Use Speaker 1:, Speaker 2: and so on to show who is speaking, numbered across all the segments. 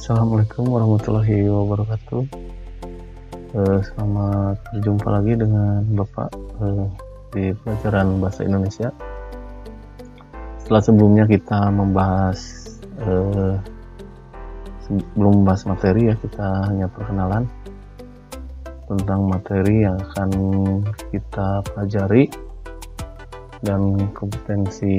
Speaker 1: Assalamualaikum warahmatullahi wabarakatuh. Selamat berjumpa lagi dengan Bapak di pelajaran Bahasa Indonesia. Setelah sebelumnya kita membahas, sebelum membahas materi ya, kita hanya perkenalan tentang materi yang akan kita pelajari dan kompetensi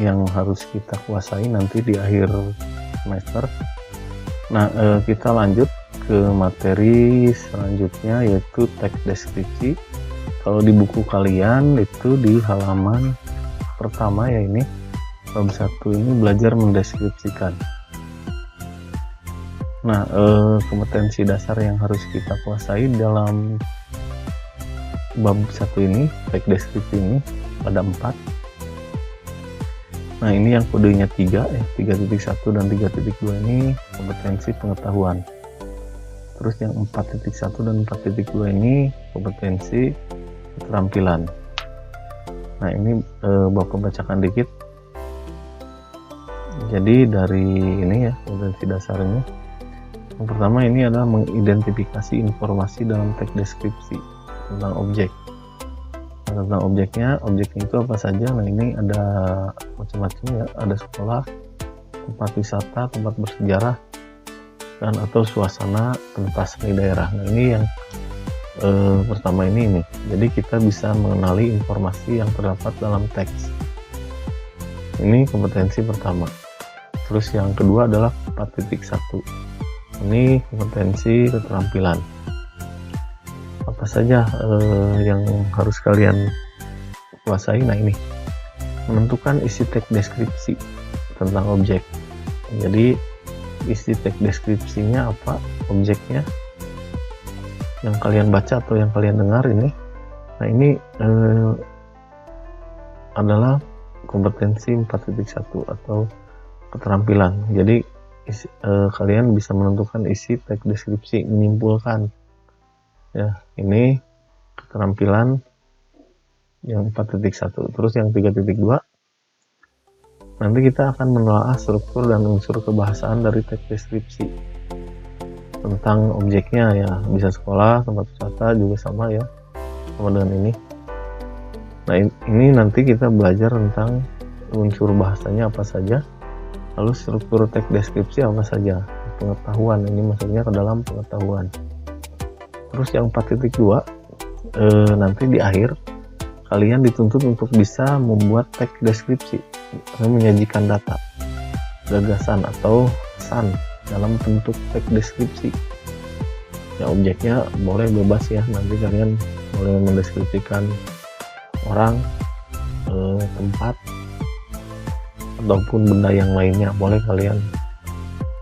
Speaker 1: yang harus kita kuasai nanti di akhir semester. Nah, kita lanjut ke materi selanjutnya, yaitu teks deskripsi. Kalau di buku kalian itu di halaman pertama ya, ini bab 1 ini belajar mendeskripsikan. Nah, kompetensi dasar yang harus kita kuasai dalam bab 1 ini, teks deskripsi ini ada 4. Nah, ini yang kodenya 3 ya, 3.1 dan 3.2 ini kompetensi pengetahuan. Terus yang 4.1 dan 4.2 ini kompetensi keterampilan. Nah, ini Bapak bacakan dikit. Jadi dari ini ya, kompetensi dasar ini. Yang pertama ini adalah mengidentifikasi informasi dalam teks deskripsi tentang objek. Tentang objeknya itu apa saja. Nah, ini ada macam-macam ya, ada sekolah, tempat wisata, tempat bersejarah, dan atau suasana pentas di daerah. Nah, ini yang pertama ini. Jadi kita bisa mengenali informasi yang terdapat dalam teks. Ini kompetensi pertama. Terus yang kedua adalah 4.1. Ini kompetensi keterampilan. Apa saja yang harus kalian kuasai? Nah, ini menentukan isi teks deskripsi tentang objek. Jadi isi teks deskripsinya apa, objeknya yang kalian baca atau yang kalian dengar ini. Nah, ini adalah kompetensi 4.1 atau keterampilan. Jadi kalian bisa menentukan isi teks deskripsi, menyimpulkan ya. Ini keterampilan yang 4.1. Terus yang 3.2, nanti kita akan menelaah struktur dan unsur kebahasaan dari teks deskripsi tentang objeknya ya, bisa sekolah, tempat wisata juga sama ya, sama dengan ini. Nah, ini nanti kita belajar tentang unsur bahasanya apa saja, lalu struktur teks deskripsi apa saja, pengetahuan. Ini maksudnya ke dalam pengetahuan. Terus yang 4.2, nanti di akhir kalian dituntut untuk bisa membuat teks deskripsi, menyajikan data, gagasan atau pesan dalam bentuk teks deskripsi. Ya, objeknya boleh bebas ya, nanti kalian boleh mendeskripsikan orang, tempat, ataupun benda yang lainnya, boleh kalian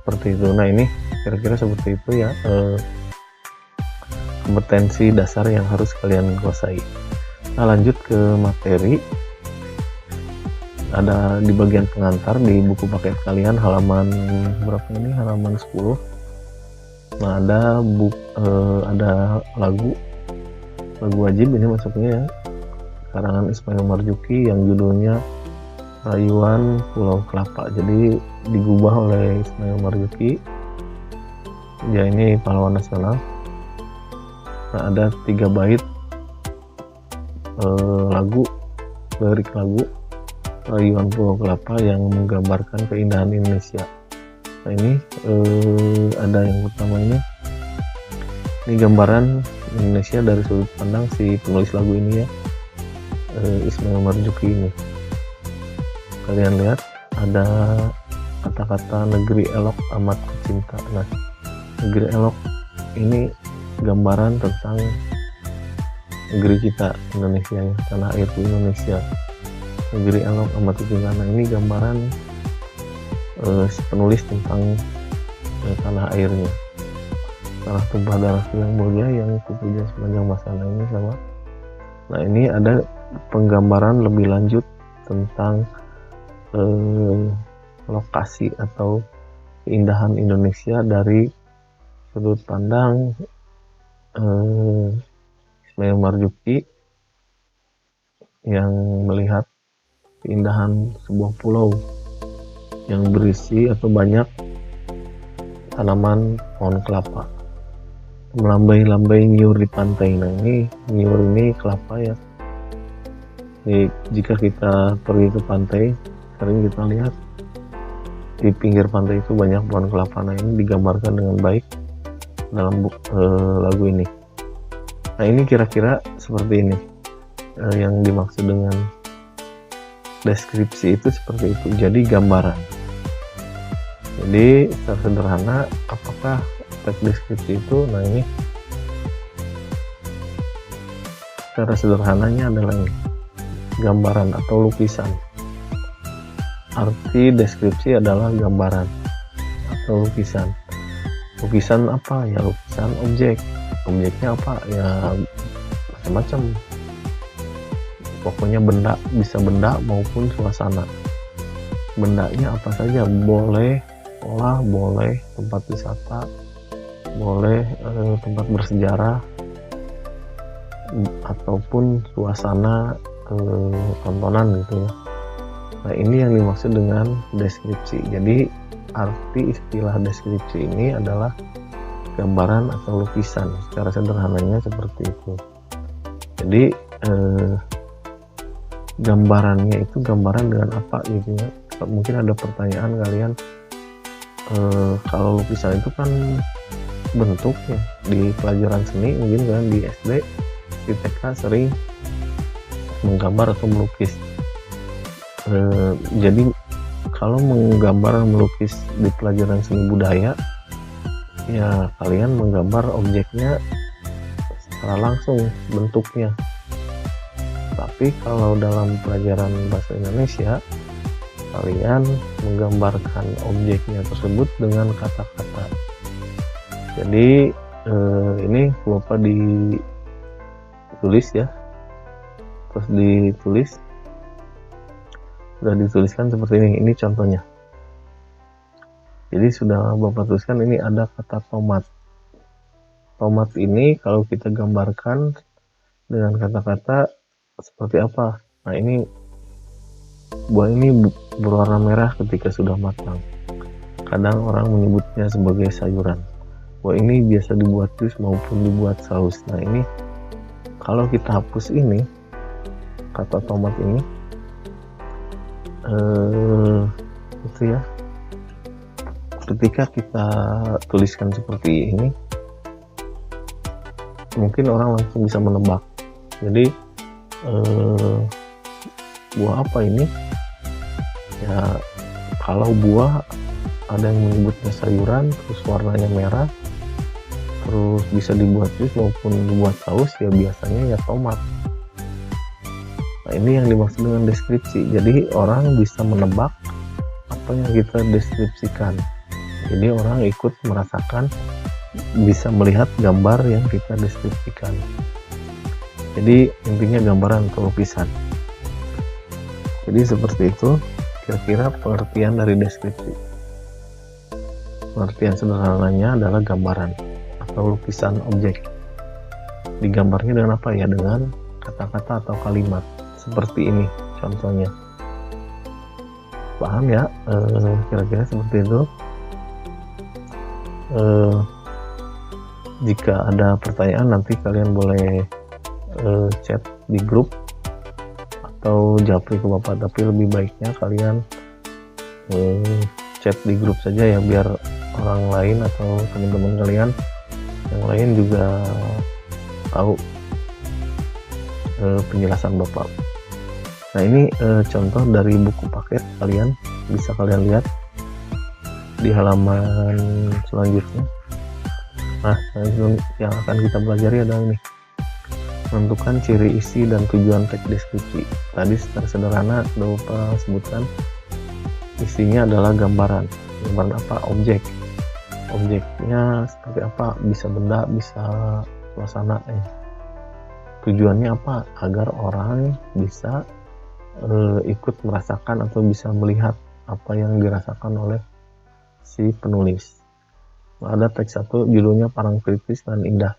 Speaker 1: seperti itu. Nah, ini kira-kira seperti itu ya, kompetensi dasar yang harus kalian kuasai. Nah, lanjut ke materi. Ada di bagian pengantar di buku paket kalian halaman berapa ini, halaman 10. Nah, ada lagu wajib ini masuknya ya, karangan Ismail Marzuki yang judulnya Rayuan Pulau Kelapa. Jadi digubah oleh Ismail Marzuki, ya, ini pahlawan nasional. Nah, ada 3 bait lirik lagu Rayuan Pulau Kelapa yang menggambarkan keindahan Indonesia. Nah, ini ada yang pertama ini gambaran Indonesia dari sudut pandang si penulis lagu ini ya, Ismail Marzuki ini. Kalian lihat ada kata-kata negeri elok amat kucinta. Nah, negeri elok ini gambaran tentang negeri kita, Indonesia, tanah air Indonesia. Negeri elok amat kucinta. Nah, ini gambaran si penulis tentang tanah airnya, tanah tumpah darahku yang mulia yang kupuja sepanjang masa. Ini sama. Nah, ini ada penggambaran lebih lanjut tentang lokasi atau keindahan Indonesia dari sudut pandang Ismail Marzuki yang melihat keindahan sebuah pulau yang berisi atau banyak tanaman pohon kelapa. Melambai-lambai nyiur di pantai. Nah ini nyiur ini kelapa ya. Jadi, jika kita pergi ke pantai, sering kita lihat di pinggir pantai itu banyak pohon kelapa. Nah ini digambarkan dengan baik dalam lagu ini. Nah ini kira-kira seperti ini yang dimaksud dengan deskripsi itu seperti itu. Jadi gambaran. Jadi secara sederhana, apakah teks deskripsi itu? Nah ini secara sederhananya adalah ini, gambaran atau lukisan. Arti deskripsi adalah gambaran atau lukisan. Lukisan apa? Ya lukisan objek. Objeknya apa? Ya macam-macam. Pokoknya benda, bisa benda maupun suasana. Bendanya apa saja, boleh sekolah, boleh tempat wisata, boleh tempat bersejarah, ataupun suasana tontonan gitu ya. Nah ini yang dimaksud dengan deskripsi. Jadi arti istilah deskripsi ini adalah gambaran atau lukisan. Secara sederhananya seperti itu. Jadi gambarannya itu gambaran dengan apa gitu ya. Mungkin ada pertanyaan kalian, kalau lukisan itu kan bentuknya di pelajaran seni, mungkin kan di SD, di TK sering menggambar atau melukis. Jadi kalau menggambar melukis di pelajaran seni budaya, ya kalian menggambar objeknya secara langsung bentuknya. Tapi kalau dalam pelajaran bahasa Indonesia, kalian menggambarkan objeknya tersebut dengan kata-kata. Jadi ini lupa ditulis ya, terus ditulis, sudah dituliskan seperti ini. Ini contohnya. Jadi sudah Bapak tuliskan, ini ada kata tomat. Tomat ini kalau kita gambarkan dengan kata-kata seperti apa? Nah ini buah ini berwarna merah ketika sudah matang. Kadang orang menyebutnya sebagai sayuran. Buah ini biasa dibuat jus maupun dibuat saus. Nah ini kalau kita hapus ini kata tomat ini, itu ya. Ketika kita tuliskan seperti ini, mungkin orang langsung bisa menebak. Jadi buah apa ini? Ya kalau buah ada yang menyebutnya sayuran, terus warnanya merah, terus bisa dibuat jus maupun dibuat saus, ya biasanya ya tomat. Nah ini yang dimaksud dengan deskripsi. Jadi orang bisa menebak apa yang kita deskripsikan. Jadi orang ikut merasakan, bisa melihat gambar yang kita deskripsikan. Jadi intinya gambaran atau lukisan. Jadi seperti itu kira-kira pengertian dari deskripsi. Pengertian sederhananya adalah gambaran atau lukisan objek. Digambarnya dengan apa ya? Dengan kata-kata atau kalimat. Seperti ini contohnya. Paham ya? Kira-kira seperti itu. Jika ada pertanyaan nanti kalian boleh chat di grup atau japri ke Bapak, tapi lebih baiknya kalian chat di grup saja ya, biar orang lain atau teman-teman kalian yang lain juga tahu penjelasan Bapak. Nah ini contoh dari buku paket, kalian bisa kalian lihat di halaman selanjutnya. Nah yang akan kita pelajari adalah ini, menentukan ciri isi dan tujuan teks deskripsi. Tadi secara sederhana sudah Bapak sebutkan, isinya adalah gambaran. Gambaran apa? Objek. Objeknya seperti apa? Bisa benda, bisa suasana. Tujuannya apa? Agar orang bisa ikut merasakan atau bisa melihat apa yang dirasakan oleh si penulis. Ada teks 1 judulnya Parang Kritis dan Indah.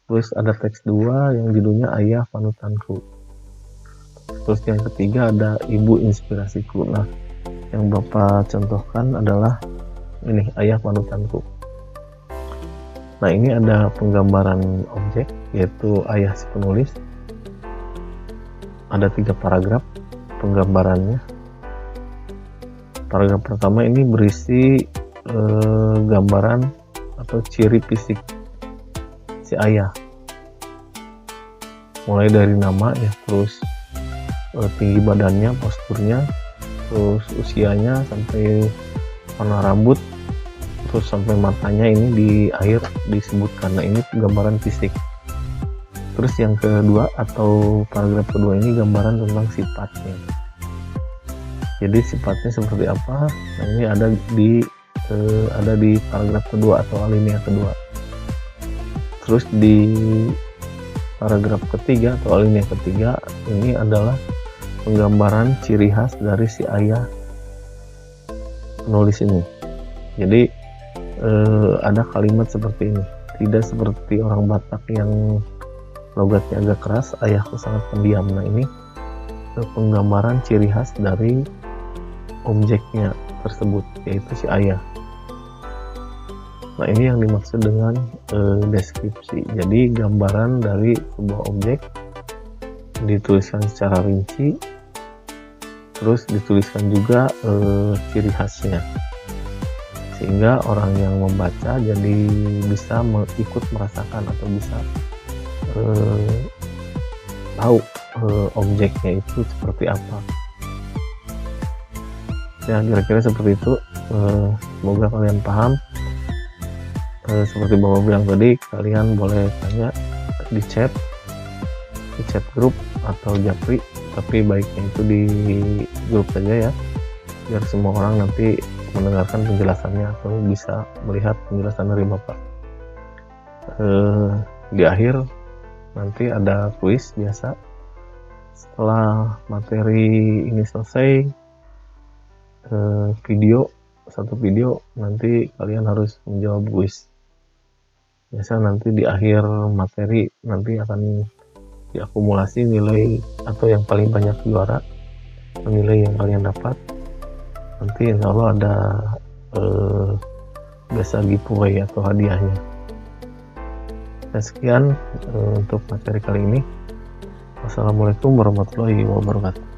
Speaker 1: Terus ada teks 2 yang judulnya Ayah Panutanku. Terus yang ketiga ada Ibu Inspirasiku. Nah, yang Bapak contohkan adalah ini ayah panutanku. Nah, ini ada penggambaran objek, yaitu ayah si penulis. Ada 3 paragraf penggambarannya. Paragraf pertama ini berisi gambaran atau ciri fisik si ayah, mulai dari nama ya, terus tinggi badannya, posturnya, terus usianya, sampai warna rambut, terus sampai matanya ini di akhir disebutkan. Nah, ini gambaran fisik. Terus yang kedua atau paragraf kedua ini gambaran tentang sifatnya. Jadi sifatnya seperti apa? Nah, ini ada di paragraf kedua atau alinea kedua. Terus di paragraf ketiga atau alinea ketiga ini adalah penggambaran ciri khas dari si ayah penulis ini. Jadi ada kalimat seperti ini: tidak seperti orang Batak yang logatnya agak keras, ayahku sangat pendiam. Nah, ini penggambaran ciri khas dari objeknya tersebut, yaitu si ayah. Nah, ini yang dimaksud dengan deskripsi. Jadi gambaran dari sebuah objek dituliskan secara rinci, terus dituliskan juga ciri khasnya, sehingga orang yang membaca jadi bisa ikut merasakan atau bisa tahu objeknya itu seperti apa. Ya, kira-kira seperti itu. Semoga kalian paham. Seperti Bapak bilang tadi, kalian boleh tanya di chat grup atau japri, tapi baiknya itu di grup saja ya, biar semua orang nanti mendengarkan penjelasannya atau bisa melihat penjelasan dari Bapak. Di akhir nanti ada kuis biasa. Setelah materi ini selesai, satu video nanti kalian harus menjawab kuis. Biasa nanti di akhir materi nanti akan diakumulasi nilai atau yang paling banyak juara, nilai yang kalian dapat. Nanti insya Allah ada biasa giveaway atau hadiahnya. Sekian untuk materi kali ini. Wassalamualaikum warahmatullahi wabarakatuh.